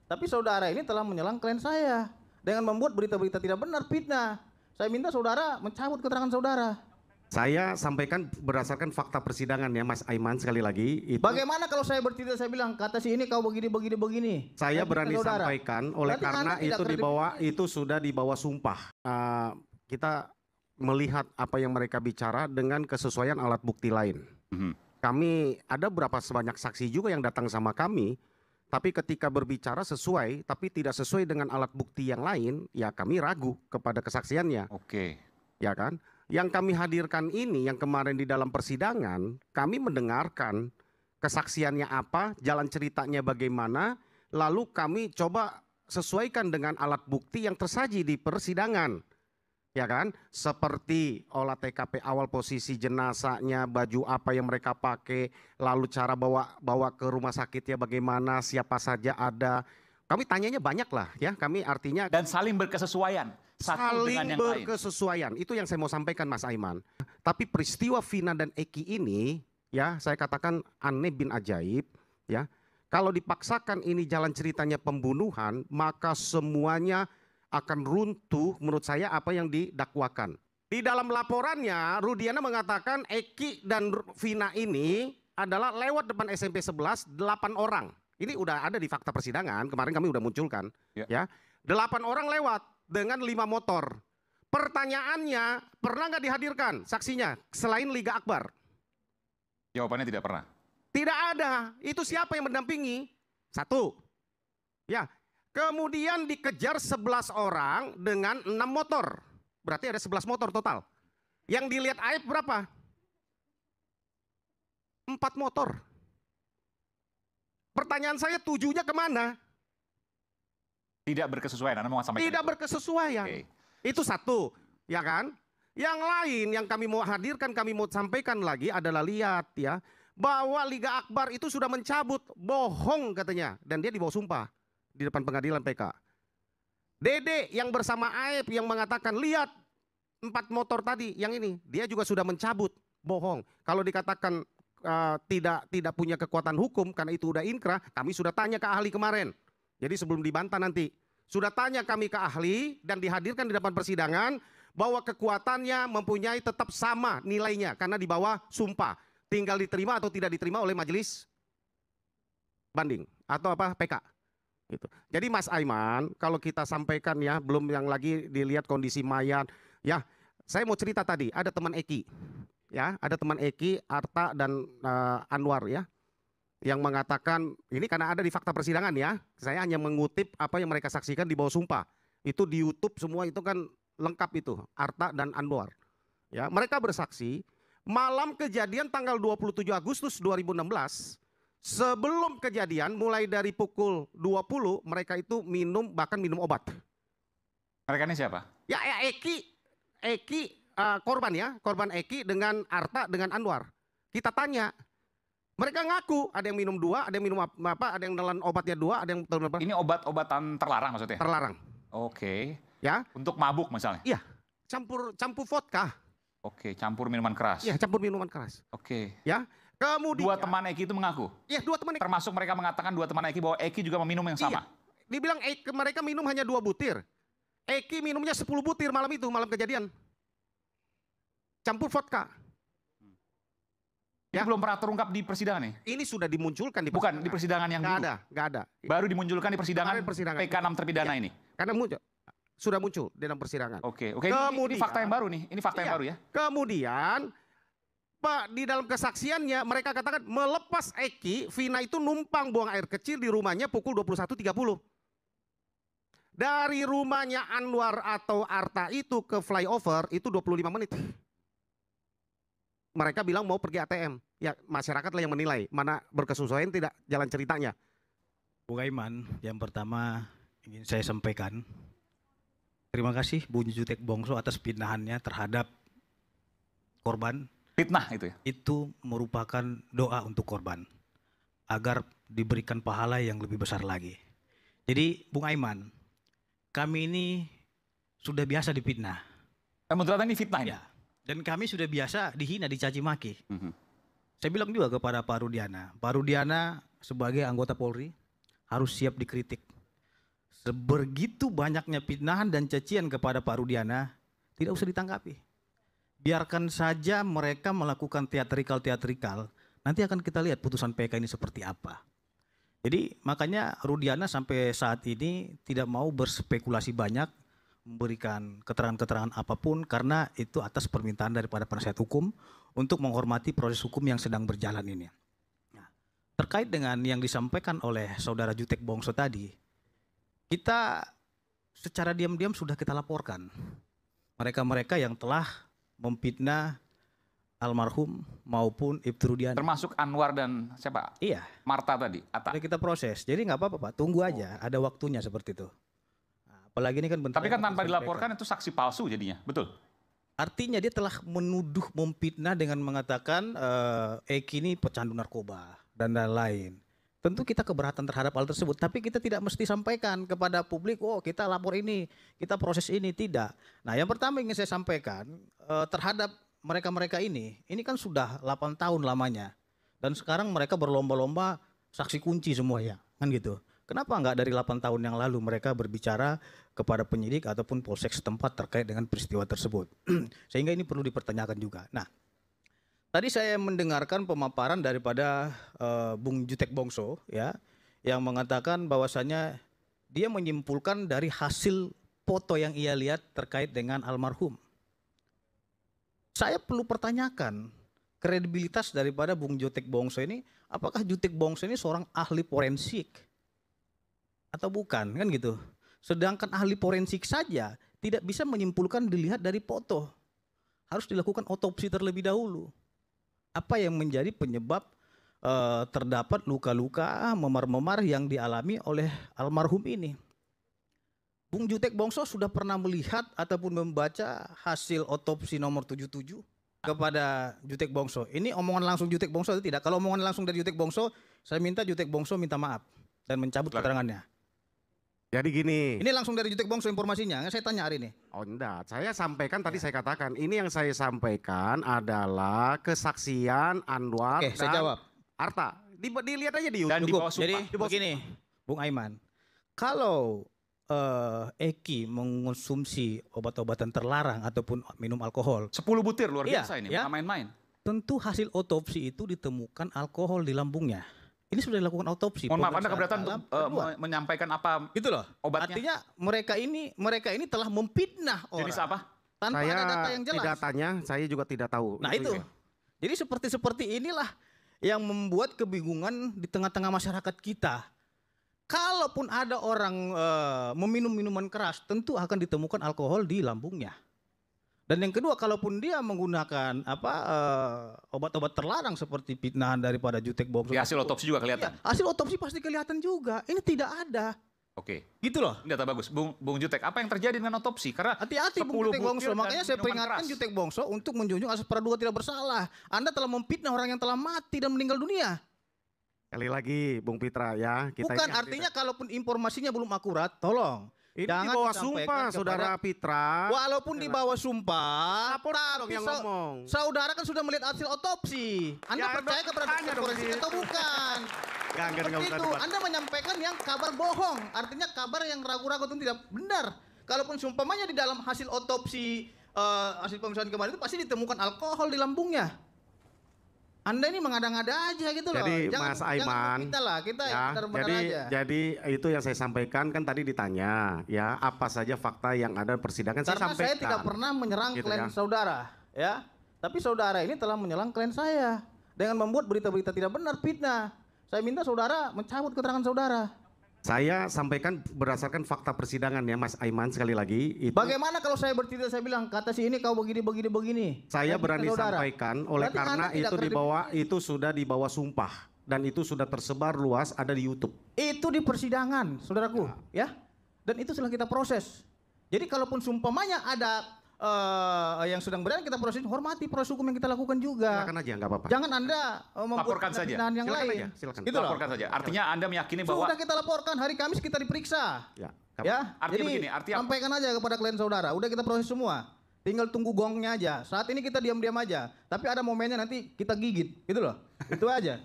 Tapi saudara ini telah menyerang klien saya dengan membuat berita-berita tidak benar, fitnah. Saya minta saudara mencabut keterangan saudara. Saya sampaikan berdasarkan fakta persidangan ya Mas Aiman sekali lagi. Bagaimana kalau saya bertindak, saya bilang kata si ini kau begini. Saya berani sampaikan oleh Berarti karena itu itu sudah dibawa sumpah. Kita melihat apa yang mereka bicara dengan kesesuaian alat bukti lain. Kami ada sebanyak saksi juga yang datang sama kami, tapi ketika berbicara sesuai, tapi tidak sesuai dengan alat bukti yang lain, ya kami ragu kepada kesaksiannya. Oke. Ya kan? Yang kami hadirkan ini, yang kemarin di dalam persidangan, kami mendengarkan kesaksiannya apa, jalan ceritanya bagaimana, lalu kami coba sesuaikan dengan alat bukti yang tersaji di persidangan. Ya kan? Seperti olah TKP awal, posisi jenazahnya, baju apa yang mereka pakai, lalu cara bawa ke rumah sakitnya bagaimana, siapa saja ada. Kami tanyanya banyak lah ya, kami artinya. Dan saling berkesesuaian. Saling berkesesuaian, itu yang saya mau sampaikan Mas Aiman. Tapi peristiwa Vina dan Eki ini, ya saya katakan aneh bin ajaib, ya. Kalau dipaksakan ini jalan ceritanya pembunuhan, maka semuanya akan runtuh menurut saya apa yang didakwakan. Di dalam laporannya, Rudiana mengatakan Eki dan Vina ini adalah lewat depan SMP 11, 8 orang. Ini udah ada di fakta persidangan, kemarin kami udah munculkan. Ya. 8 orang lewat dengan 5 motor. Pertanyaannya, pernah nggak dihadirkan saksinya selain Liga Akbar? Jawabannya tidak pernah. Tidak ada. Itu siapa yang mendampingi? 1. Ya. Kemudian dikejar 11 orang dengan 6 motor. Berarti ada 11 motor total. Yang dilihat Aib berapa? 4 motor. Pertanyaan saya, tujuhnya kemana? Tidak berkesesuaian, Anda mau sampaikan tidak itu? Berkesesuaian. Okay. Itu 1, ya kan? Yang lain yang kami mau hadirkan, kami mau sampaikan lagi adalah lihat ya, bahwa Liga Akbar itu sudah mencabut, bohong katanya, dan dia dibawa sumpah di depan pengadilan PK. Dede yang bersama Aib yang mengatakan lihat 4 motor tadi, yang ini dia juga sudah mencabut, bohong. Kalau dikatakan tidak punya kekuatan hukum karena itu udah inkrah, kami sudah tanya ke ahli kemarin. Jadi sebelum dibantah nanti, sudah tanya kami ke ahli dan dihadirkan di depan persidangan bahwa kekuatannya mempunyai tetap sama nilainya karena di bawah sumpah. Tinggal diterima atau tidak diterima oleh majelis banding atau apa PK. Gitu. Jadi Mas Aiman, kalau kita sampaikan ya, belum yang lagi dilihat kondisi mayat. Ya, saya mau cerita tadi, ada teman Eki. Ya, ada teman Eki, Arta dan Anwar ya, yang mengatakan ini karena ada di fakta persidangan ya. Saya hanya mengutip apa yang mereka saksikan di bawah sumpah. Itu di YouTube semua itu kan lengkap itu, Arta dan Anwar. Ya, mereka bersaksi malam kejadian tanggal 27 Agustus 2016, sebelum kejadian mulai dari pukul 20 mereka itu bahkan minum obat. Mereka ini siapa? Ya Eki korban ya, korban Eki dengan Arta dengan Anwar. Kita tanya, mereka ngaku ada yang minum 2, ada yang minum apa, ada yang nelan obatnya 2, ada yang apa. Ini obat-obatan terlarang maksudnya? Terlarang. Oke. Ya. Untuk mabuk misalnya? Iya, campur vodka. Oke, campur minuman keras. Iya, campur minuman keras. Oke. Ya. Kemudian 2 teman Eki itu mengaku? Iya, 2 teman Eki. Termasuk mereka mengatakan 2 teman Eki bahwa Eki juga meminum yang sama? Iya. Dibilang mereka minum hanya 2 butir. Eki minumnya 10 butir malam itu, malam kejadian. Campur vodka. Ya. Itu belum pernah terungkap di persidangan nih? Ini sudah dimunculkan di persidangan. Bukan di persidangan yang dulu? Nggak ada. Baru dimunculkan di persidangan PK 6 terpidana ya. ini? Karena sudah muncul di dalam persidangan. Oke. Ini fakta yang baru nih, ini fakta yang baru ya? Kemudian, Pak, di dalam kesaksiannya mereka katakan melepas Eki, Vina itu numpang buang air kecil di rumahnya pukul 21.30. Dari rumahnya Anwar atau Arta itu ke flyover itu 25 menit. Mereka bilang mau pergi ATM. Ya masyarakatlah yang menilai mana berkesesuaian tidak jalan ceritanya. Bung Aiman, yang pertama ingin saya sampaikan terima kasih Bung Jutek Bongso atas pindahannya terhadap korban. Fitnah itu ya? Itu merupakan doa untuk korban agar diberikan pahala yang lebih besar lagi. Jadi Bung Aiman, kami ini sudah biasa difitnah. Menurut ini fitnah ya? Dan kami sudah biasa dihina, dicaci maki. Saya bilang juga kepada Pak Rudiana sebagai anggota Polri harus siap dikritik. Sebegitu banyaknya fitnahan dan cacian kepada Pak Rudiana, tidak usah ditanggapi. Biarkan saja mereka melakukan teatrikal, nanti akan kita lihat putusan PK ini seperti apa. Jadi makanya Rudiana sampai saat ini tidak mau berspekulasi banyak, memberikan keterangan-keterangan apapun, karena itu atas permintaan daripada penasihat hukum untuk menghormati proses hukum yang sedang berjalan ini. Nah, terkait dengan yang disampaikan oleh saudara Jutek Bongso tadi, kita secara diam-diam sudah kita laporkan mereka-mereka yang telah memfitnah almarhum maupun Ibtu Rudiana. Termasuk Anwar dan siapa? Iya. Marta tadi, Atta. Sudah kita proses, jadi nggak apa-apa Pak, tunggu aja, ada waktunya seperti itu. Nah, apalagi ini kan bentar. Tapi kan tanpa dilaporkan itu saksi palsu jadinya, betul? Artinya dia telah menuduh, memfitnah dengan mengatakan Eki ini pecandu narkoba dan lain-lain. Tentu kita keberatan terhadap hal tersebut, tapi kita tidak mesti sampaikan kepada publik, oh kita lapor ini, kita proses ini, tidak. Nah yang pertama ingin saya sampaikan terhadap mereka-mereka ini kan sudah 8 tahun lamanya. Dan sekarang mereka berlomba-lomba saksi kunci semuanya, kan gitu. Kenapa enggak dari 8 tahun yang lalu mereka berbicara kepada penyidik ataupun polsek setempat terkait dengan peristiwa tersebut. Sehingga ini perlu dipertanyakan juga. Nah, tadi saya mendengarkan pemaparan daripada Bung Jutek Bongso ya, yang mengatakan bahwasannya dia menyimpulkan dari hasil foto yang ia lihat terkait dengan almarhum. Saya perlu pertanyakan kredibilitas daripada Bung Jutek Bongso ini, apakah Jutek Bongso ini seorang ahli forensik atau bukan, kan gitu. Sedangkan ahli forensik saja tidak bisa menyimpulkan dilihat dari foto. Harus dilakukan otopsi terlebih dahulu. Apa yang menjadi penyebab terdapat luka-luka memar-memar yang dialami oleh almarhum ini. Bung Jutek Bongso sudah pernah melihat ataupun membaca hasil otopsi nomor 77 kepada Jutek Bongso. Ini omongan langsung Jutek Bongso atau tidak? Kalau omongan langsung dari Jutek Bongso, saya minta Jutek Bongso minta maaf dan mencabut keterangannya. Jadi gini. Ini langsung dari Jutek Bongso informasinya, saya tanya hari ini. Oh enggak, saya sampaikan tadi saya katakan. Ini yang saya sampaikan adalah kesaksian Anwar Oke, dan saya jawab. Arta. Dilihat aja di YouTube. Dan di bawah Jadi sumpah. begini, Bung Aiman, kalau Eki mengonsumsi obat-obatan terlarang ataupun minum alkohol, 10 butir luar Iya, biasa ini, ya. bukan main-main. tentu hasil otopsi itu ditemukan alkohol di lambungnya. Ini sudah dilakukan otopsi. Mohon maaf, Anda pemeriksaan keberatan dalam untuk kedua. menyampaikan apa Gitu loh. obatnya? Artinya mereka ini telah memfitnah orang Jenis apa? tanpa Saya ada data yang jelas. tidak tanya, saya juga tidak tahu. Nah itu. Jadi seperti inilah yang membuat kebingungan di tengah-tengah masyarakat kita. Kalaupun ada orang meminum minuman keras, tentu akan ditemukan alkohol di lambungnya. Dan yang kedua, kalaupun dia menggunakan obat-obat terlarang seperti fitnahan daripada Jutek Bongso, Di hasil otopsi juga kelihatan. iya, hasil otopsi pasti kelihatan juga. Ini tidak ada, Oke. gitu loh. Ini data bagus. Bung Jutek, apa yang terjadi dengan otopsi? Karena Hati-hati 10 Bung Jutek butir Bongso. dan Makanya saya minuman peringatkan keras. Jutek Bongso untuk menjunjung asas praduga tidak bersalah. Anda telah memfitnah orang yang telah mati dan meninggal dunia. Sekali lagi Bung Pitra ya. Kita Bukan, ini artinya kalaupun informasinya belum akurat, tolong. ini jangan di bawah disampaikan sumpah kepada- Saudara Pitra. Walaupun di bawah sumpah, Lapor dong tapi yang ngomong. saudara kan sudah melihat hasil otopsi. Anda Ya, percaya kepada tanya dokter dong forensik di- atau bukan? Enggak Seperti usah itu. debat. Anda menyampaikan yang kabar bohong. Artinya kabar yang ragu-ragu itu tidak benar. Kalaupun seumpamanya di dalam hasil otopsi, hasil pemeriksaan kemarin itu pasti ditemukan alkohol di lambungnya. Anda ini mengada-ngada aja gitu loh. Jadi Mas Aiman, kita lah, kita ya, benar-benar aja. jadi itu yang saya sampaikan kan tadi ditanya ya apa saja fakta yang ada di persidangan saya Karena sampaikan. saya tidak pernah menyerang Gitu klien ya. saudara, ya. Tapi saudara ini telah menyerang klien saya dengan membuat berita-berita tidak benar, fitnah. Saya minta saudara mencabut keterangan saudara. Saya sampaikan berdasarkan fakta persidangan ya Mas Aiman sekali lagi itu Bagaimana kalau saya bercerita, saya bilang kata si ini kau begini. saya Saya berani minta saudara. sampaikan oleh Berarti karena Anda tidak itu sudah dibawa sumpah dan itu sudah tersebar luas ada di YouTube. Itu di persidangan, saudaraku, ya. Dan itu sudah kita proses. Jadi kalaupun sumpamanya ada yang sedang berjalan, kita proses, hormati proses hukum yang kita lakukan juga. Silakan aja nggak apa-apa. Jangan Anda membuat Laporkan saja. fitnahan yang Silakan lain. aja, silakan. Gitu loh. Laporkan saja. Artinya Anda meyakini bahwa Sudah kita laporkan, hari Kamis kita diperiksa. Ya. Ya, Artinya jadi begini, artinya- sampaikan aja kepada klien saudara. Udah kita proses semua. Tinggal tunggu gongnya aja. Saat ini kita diam-diam aja. Tapi ada momennya nanti kita gigit, gitu loh. Itu aja.